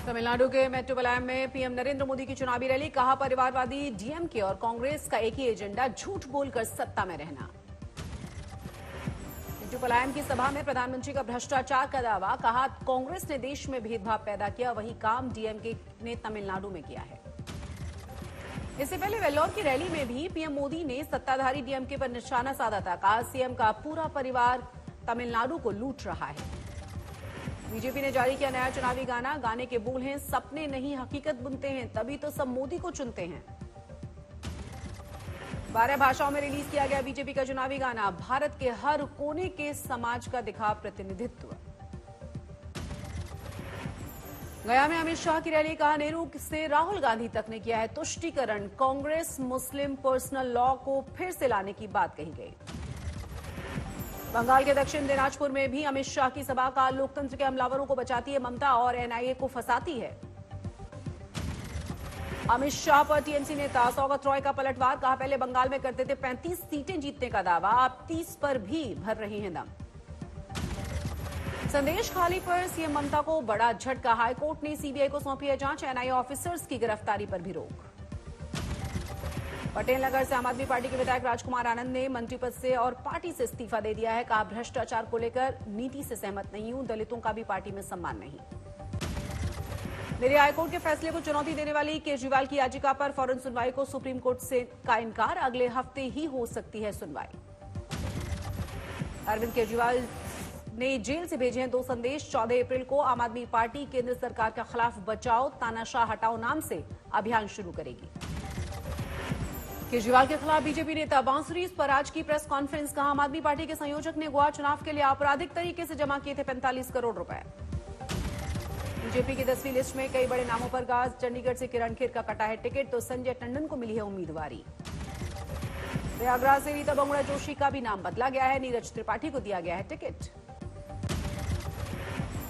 तमिलनाडु के मेट्टुपलायम में पीएम नरेंद्र मोदी की चुनावी रैली। कहा, परिवारवादी डीएमके और कांग्रेस का एक ही एजेंडा, झूठ बोलकर सत्ता में रहना। मेट्टुपलायम की सभा में प्रधानमंत्री का भ्रष्टाचार का दावा। कहा, कांग्रेस ने देश में भेदभाव पैदा किया, वही काम डीएमके ने तमिलनाडु में किया है। इससे पहले वेल्लोर की रैली में भी पीएम मोदी ने सत्ताधारी डीएमके पर निशाना साधा था। कहा, सीएम का पूरा परिवार तमिलनाडु को लूट रहा है। बीजेपी ने जारी किया नया चुनावी गाना। गाने के बोल हैं, सपने नहीं हकीकत बुनते हैं, तभी तो सब मोदी को चुनते हैं। 12 भाषाओं में रिलीज किया गया बीजेपी का चुनावी गाना। भारत के हर कोने के समाज का दिखा प्रतिनिधित्व। गया में अमित शाह की रैली। कहा, नेहरू से राहुल गांधी तक ने किया है तुष्टीकरण। कांग्रेस मुस्लिम पर्सनल लॉ को फिर से लाने की बात कही गई। बंगाल के दक्षिण दिनाजपुर में भी अमित शाह की सभा। का लोकतंत्र के हमलावरों को बचाती है ममता और एनआईए को फंसाती है। अमित शाह पर टीएमसी नेता सौगत रॉय का पलटवार। कहा, पहले बंगाल में करते थे 35 सीटें जीतने का दावा, अब 30 पर भी भर रहे हैं दम। संदेश खाली पर सीएम ममता को बड़ा झटका। हाईकोर्ट ने सीबीआई को सौंपी है जांच। एनआईए ऑफिसर्स की गिरफ्तारी पर भी रोक। पटेल नगर से आम आदमी पार्टी के विधायक राजकुमार आनंद ने मंत्री पद से और पार्टी से इस्तीफा दे दिया है। कहा, भ्रष्टाचार को लेकर नीति से सहमत नहीं हूं, दलितों का भी पार्टी में सम्मान नहीं। दिल्ली हाईकोर्ट के फैसले को चुनौती देने वाली केजरीवाल की याचिका पर फौरन सुनवाई को सुप्रीम कोर्ट से का इनकार। अगले हफ्ते ही हो सकती है सुनवाई। अरविंद केजरीवाल ने जेल से भेजे हैं 2 संदेश। 14 अप्रैल को आम आदमी पार्टी केंद्र सरकार के खिलाफ बचाओ तानाशाह हटाओ नाम से अभियान शुरू करेगी। केजरीवाल के खिलाफ बीजेपी नेता बांसुरी पर आज की प्रेस कॉन्फ्रेंस। कहा, आम आदमी पार्टी के संयोजक ने गोवा चुनाव के लिए आपराधिक तरीके से जमा किए थे 45 करोड़ रुपए। बीजेपी की 10वीं लिस्ट में कई बड़े नामों पर गाज। चंडीगढ़ से किरण खेर का कटा है टिकट, तो संजय टंडन को मिली है उम्मीदवारी। प्रयागराज से रीता बहुगुणा जोशी का भी नाम बदला गया है। नीरज त्रिपाठी को दिया गया है टिकट।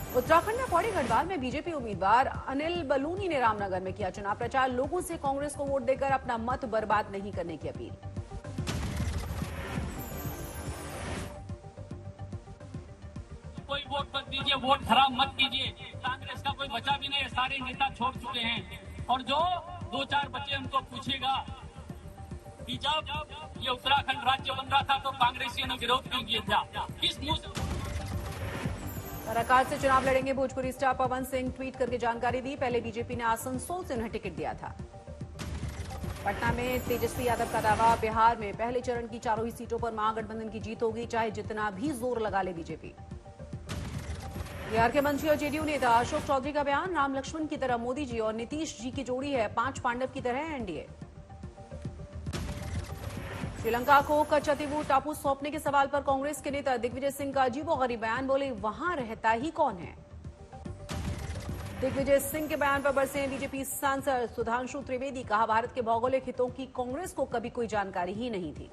उत्तराखंड में पौड़ी गढ़वाल में बीजेपी उम्मीदवार अनिल बलूनी ने रामनगर में किया चुनाव प्रचार। लोगों से कांग्रेस को वोट देकर अपना मत बर्बाद नहीं करने की अपील। कोई वोट मत दीजिए, वोट खराब मत कीजिए। कांग्रेस का कोई बचा भी नहीं है, सारे नेता छोड़ चुके हैं। और जो 2-4 बच्चे उनको पूछेगा कि जब ये उत्तराखंड राज्य बन रहा था तो कांग्रेसियों ने विरोध क्यों किया था, किस मुंह से। काराकाट से चुनाव लड़ेंगे भोजपुरी स्टार पवन सिंह। ट्वीट करके जानकारी दी। पहले बीजेपी ने आसनसोल से उन्हें टिकट दिया था। पटना में तेजस्वी यादव का दावा। बिहार में पहले चरण की चारों ही सीटों पर महागठबंधन की जीत होगी, चाहे जितना भी जोर लगा ले बीजेपी। बिहार के मंत्री और जेडीयू नेता अशोक चौधरी का बयान। राम लक्ष्मण की तरह मोदी जी और नीतीश जी की जोड़ी है, 5 पांडव की तरह है एनडीए। श्रीलंका को कचतीवू टापू सौंपने के सवाल पर कांग्रेस के नेता दिग्विजय सिंह का अजीबोगरीब बयान। बोले, वहां रहता ही कौन है। दिग्विजय सिंह के बयान पर बरसे बीजेपी सांसद सुधांशु त्रिवेदी। कहा, भारत के भौगोलिक हितों की कांग्रेस को कभी कोई जानकारी ही नहीं थी।